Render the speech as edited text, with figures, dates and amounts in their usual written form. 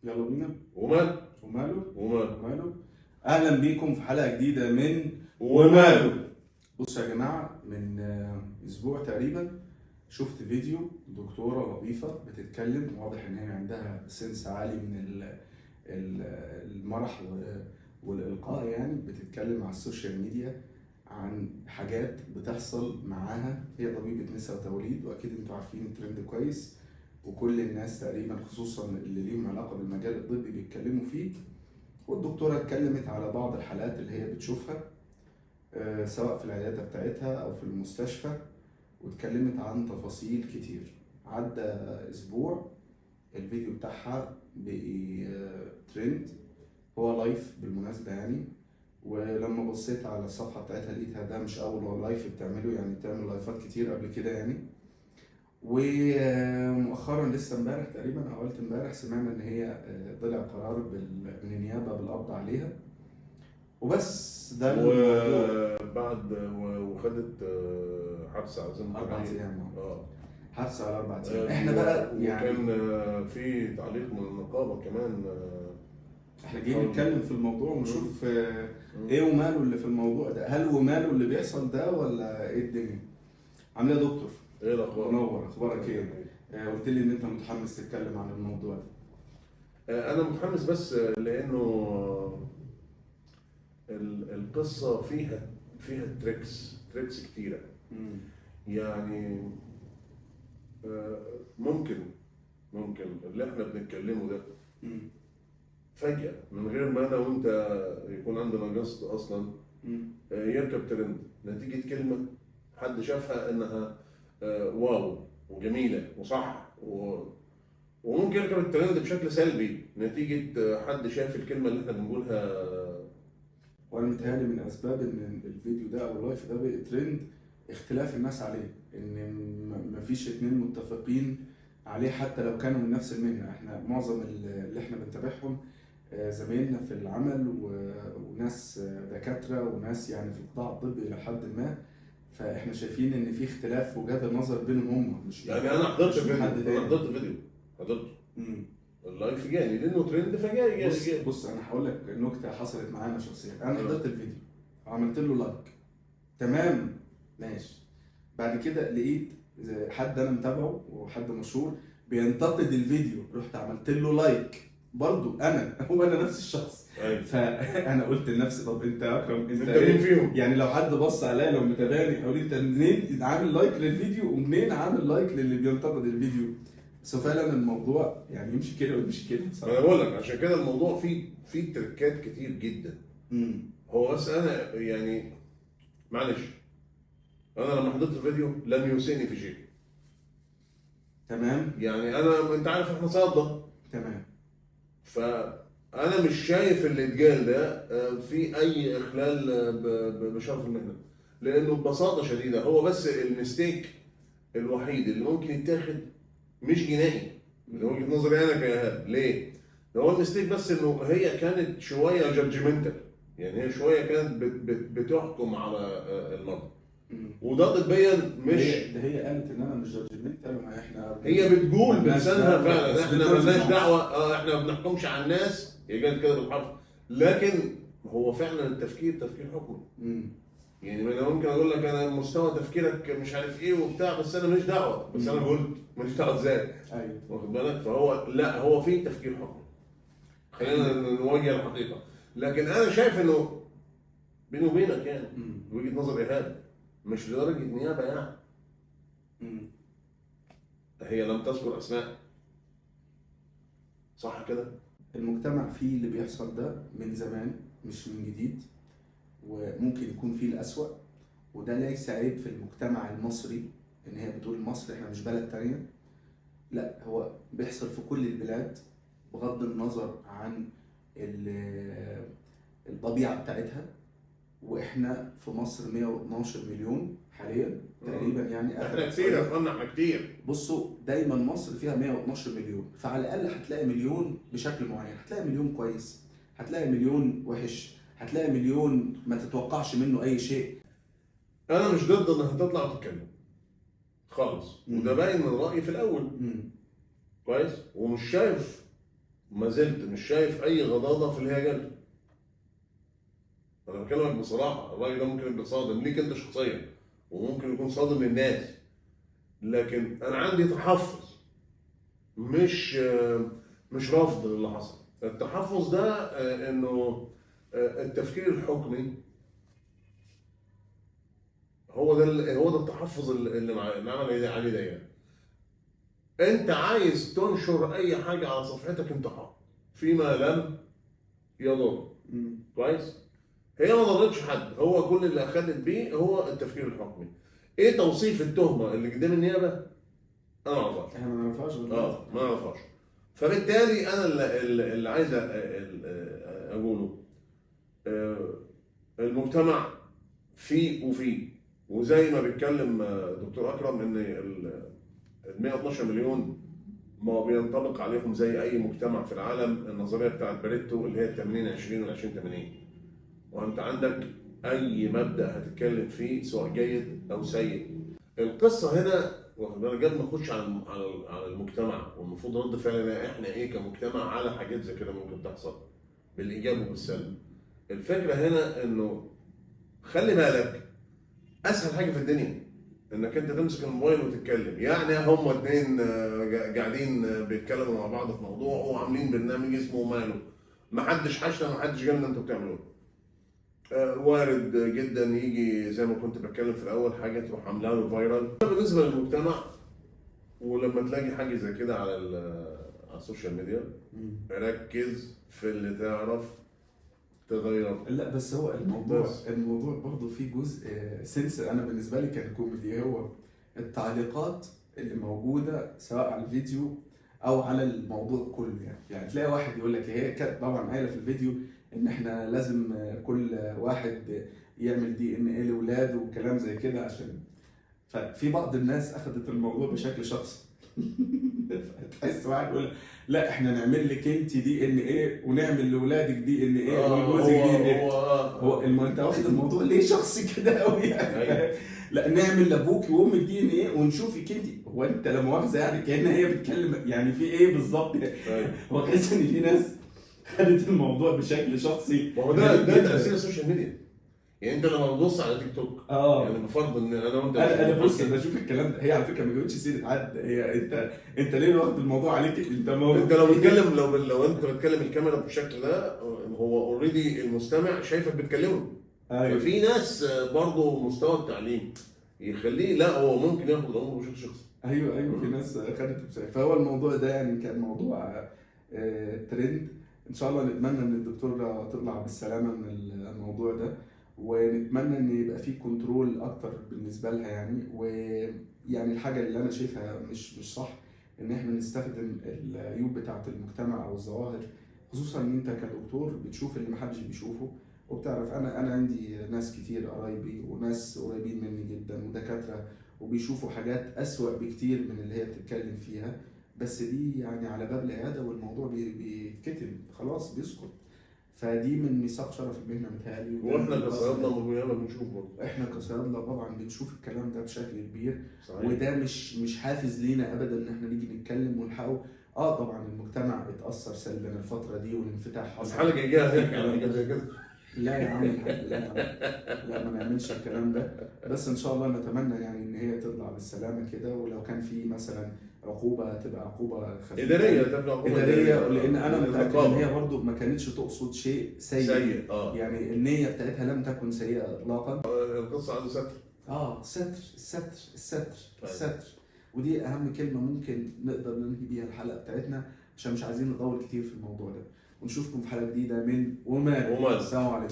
يلا بينا. ومال وماله. ومال وماله. اهلا بيكم في حلقه جديده من وماله. بصوا يا جماعه، من اسبوع تقريبا شفت فيديو دكتوره لطيفه بتتكلم، واضح ان هي عندها سنس عالي من المرح والالقاء، يعني بتتكلم على السوشيال ميديا عن حاجات بتحصل معاها. هي طبيبه نساء وتوليد، واكيد انتوا عارفين الترند كويس، وكل الناس تقريبا خصوصا اللي ليهم علاقه بالمجال الطبي بيتكلموا فيه. والدكتوره اتكلمت على بعض الحالات اللي هي بتشوفها، سواء في العياده بتاعتها او في المستشفى، واتكلمت عن تفاصيل كتير. عدى اسبوع، الفيديو بتاعها بقي ترند، هو لايف بالمناسبه يعني. ولما بصيت على الصفحه بتاعتها لقيتها ده مش اول لايف بتعمله، يعني بتعمل لايفات كتير قبل كده يعني. ومؤخرا لسه امبارح تقريبا او قلت امبارح سمعنا ان هي طلع قرار من النيابه بالقبض عليها، وبس ده الموضوع. وبعد وخدت حبس عزيمة 4 ايام. اه حبس على 4 ايام. احنا بقى وكان يعني في تعليق من النقابة كمان. احنا جايين حاول. نتكلم في الموضوع ونشوف مم. ايه وماله اللي في الموضوع ده، هل وماله اللي بيحصل ده ولا ايه الدنيا؟ عامل ايه يا دكتور؟ ايه الاخبار؟ منور، اخبارك ايه؟ قلت لي ان انت متحمس تتكلم عن الموضوع ده. انا متحمس بس لانه القصة فيها تريكس كتيرة. مم. يعني ممكن اللي احنا بنتكلمه ده مم. فجأة من غير ما انا وانت يكون عندنا قصد اصلا، مم. يركب ترند نتيجة كلمة حد شافها انها واو وجميلة وصح وممكن يركب الترند بشكل سلبي نتيجة حد شاف الكلمة اللي احنا بنقولها. وانا متهيألي من اسباب ان الفيديو ده او اللايف ده بقى ترند اختلاف الناس عليه، ان مفيش اتنين متفقين عليه حتى لو كانوا من نفس المهنة. احنا معظم اللي احنا بنتابعهم زمايلنا في العمل وناس دكاترة وناس يعني في القطاع الطبي إلى حد ما، فاحنا شايفين ان في اختلاف وجهات النظر بينهم هم، مش يعني انا حضرت مش من فيديو حد تاني. حضرته مم. اللايف جالي لانه ترند فجالي جالي. بص انا هقول لك نكته حصلت معانا شخصيا. انا اه حضرت الفيديو وعملت له لايك، تمام، ماشي. بعد كده لقيت حد انا متابعه وحد مشهور بينتقد الفيديو، رحت عملت له لايك برضو انا هو انا نفس الشخص. ايوه. فانا قلت لنفسي طب انت يا اكرم انت انت مين ايه؟ فيهم؟ يعني لو حد بص عليا لو متابعني يقول انت منين عامل لايك للفيديو ومنين عامل لايك للي بينتقد الفيديو؟ بس هو فعلا الموضوع يعني يمشي كده ويمشي كده ما انا بصراحه. بقول لك عشان كده الموضوع فيه تركات كتير جدا. امم. هو بس انا يعني معلش، انا لما حضرت الفيديو لم يوسعني في شيء. تمام. يعني انت عارف احنا صادة، تمام. فانا مش شايف اللي اتقال ده في اي اخلال بشرف المهنه، لانه ببساطه شديده هو بس المستيك الوحيد اللي ممكن يتاخد مش جنائي من وجهه نظري انا كايهاب. ليه؟ ده هو المستيك بس انه هي كانت شويه جادجمنتال، يعني هي شويه كانت بتحكم على المرض، مم. وده طبيا ده مش. هي قالت ان انا مش جادجمنتال، ما احنا هي بتقول ملناش بلسانها دعوه فعلا بس احنا مالناش بتنفذ دعوه، معلش. احنا ما بنحكمش على الناس، هي قالت كده بالحرف. لكن هو فعلا التفكير تفكير حكمي. مم. يعني انا ممكن اقول لك انا مستوى تفكيرك مش عارف ايه وبتاع، بس انا ماليش دعوه، بس انا قلت ماليش دعوه ازاي؟ ايوه. واخد بالك؟ فهو لا، هو في تفكير حكمي. خلينا احنا. نواجه الحقيقه. لكن انا شايف انه بيني وبينك يعني مم. وجهه نظر ايهاب مش لدرجه نيابه يعني. مم. هي لم تذكر اسماء، صح كده؟ المجتمع فيه اللي بيحصل ده من زمان مش من جديد، وممكن يكون فيه الأسوأ، وده ليس عيب في المجتمع المصري. ان هي بتقول مصر، احنا مش بلد تانية، لا هو بيحصل في كل البلاد بغض النظر عن الطبيعة بتاعتها. واحنا في مصر 112 مليون حاليا تقريبا، يعني اخر احنا كتير يا احصائيه. اخوانا، احنا كتير. بصوا دايما مصر فيها 112 مليون، فعلى الاقل هتلاقي مليون بشكل معين، هتلاقي مليون كويس، هتلاقي مليون وحش، هتلاقي مليون ما تتوقعش منه اي شيء. انا مش ضد انها تطلع وتتكلم خالص، وده مم. باين من رايي في الاول. مم. كويس، ومش شايف ما زلت مش شايف اي غضاضه في اللي هي جالته. انا بكلمك بصراحه، الراجل ده ممكن يبقى صادم ليك انت شخصيا، وممكن يكون صادم للناس، لكن انا عندي تحفظ، مش مش رفض للي حصل. التحفظ ده انه التفكير الحكمي هو ده التحفظ اللي عمل عليه ده يعني. انت عايز تنشر اي حاجه على صفحتك انت حر فيما لم يضر. كويس. هي ما ضرتش حد، هو كل اللي اخدت بيه هو التفكير الحكمي. ايه توصيف التهمه اللي قدام النيابه؟ انا ما اعرفهاش. احنا ما نعرفهاش غير دلوقتي. ما اعرفهاش. فبالتالي انا اللي عايز اقوله المجتمع فيه وفيه، وزي ما بيتكلم دكتور اكرم ان ال 112 مليون ما بينطبق عليهم زي اي مجتمع في العالم النظريه بتاعت باريتو اللي هي 80 20 و 20 80. وانت عندك اي مبدا هتتكلم فيه سواء جيد او سيء. القصه هنا واخد بالك قبل ما نخش على المجتمع والمفروض رد فعلنا احنا ايه كمجتمع على حاجات زي كده ممكن تحصل بالايجاب وبالسلب. الفكره هنا انه خلي بالك اسهل حاجه في الدنيا انك انت تمسك الموبايل وتتكلم. يعني هم اتنين قاعدين بيتكلموا مع بعض في موضوع وعاملين برنامج اسمه ماله، محدش حاشنا محدش قال لنا انتوا بتعملوا وارد جدا يجي زي ما كنت بتكلم في الاول حاجه تروح عاملاها له فايرال. بالنسبه للمجتمع ولما تلاقي حاجه زي كده على السوشيال ميديا ركز في اللي تعرف تغيره. لا بس هو الموضوع برضه فيه جزء سنس. انا بالنسبه لي كان كوميدي، هو التعليقات اللي موجوده سواء على الفيديو او على الموضوع كله. يعني تلاقي واحد يقول لك، هي كانت طبعا قايله في الفيديو ان احنا لازم كل واحد يعمل DNA لاولاده وكلام زي كده، عشان ففي بعض الناس اخذت الموضوع بشكل شخصي. تحس واحد يقول لا احنا نعمل لك انت DNA ونعمل لاولادك DNA ولجوزك DNA. هو انت واخد الموضوع ليه شخصي كده قوي يعني؟ لا نعمل لابوك وامك DNA ونشوفك انت. هو انت لا مؤاخذه يعني كأن هي بتتكلم يعني في ايه بالظبط؟ هو تحس ان في ناس خدت الموضوع بشكل شخصي. ما هو ده تاثير السوشيال ميديا. يعني انت لما بتبص على تيك توك يعني بفرض ان انا وانت انا بص بشوف الكلام ده، هي على فكره ما جابتش سيره حد، هي انت ليه واخد الموضوع عليك انت انت لو بتتكلم لو انت بتتكلم الكاميرا بالشكل ده هو اوريدي المستمع شايفك بتكلمه. أيوة. ففي ناس برضه مستوى التعليم يخليه لا هو ممكن ياخد الامور بشكل شخصي. ايوه في ناس خدت فهو الموضوع ده يعني كان موضوع ترند. ان شاء الله نتمنى ان الدكتوره تطلع بالسلامه من الموضوع ده، ونتمنى ان يبقى في كنترول اكتر بالنسبه لها يعني. ويعني الحاجه اللي انا شايفها مش صح ان احنا نستخدم العيوب بتاعه المجتمع او الظواهر، خصوصا ان انت كدكتور بتشوف اللي محدش بيشوفه. وبتعرف انا عندي ناس كتير قرايبي وناس قريبين مني جدا ودكاتره، وبيشوفوا حاجات أسوأ بكتير من اللي هي بتتكلم فيها، بس دي يعني على باب العيادة والموضوع بيتكتم خلاص بيسكت. فدي من ميثاق شرف المهنة متهيألي. واحنا كصيادلة مرميانا بنشوف برضه. احنا كصيادلة طبعا بنشوف الكلام ده بشكل كبير. صحيح. وده مش حافز لينا ابدا ان احنا نيجي نتكلم ونحاول. طبعا المجتمع اتأثر سلبا الفترة دي والانفتاح حصل. الحلقة الجاية هنحكي على حاجة زي كده. لا يا عم الحاج لا ما نعملش الكلام ده. بس ان شاء الله نتمنى يعني ان هي تطلع بالسلامه كده، ولو كان في مثلا عقوبه تبقى عقوبه خفيفه اداريه، تبقى عقوبه اداريه، لان انا متاكد ان هي برضه ما كانتش تقصد شيء سيء. يعني النيه بتاعتها لم تكن سيئه اطلاقا. القصه عايزه ستر. الستر. ودي اهم كلمه ممكن نقدر ننهي بيها الحلقه بتاعتنا، عشان مش عايزين نطول كتير في الموضوع ده. ونشوفكم في حلقه جديده من ومال. السلام عليكم.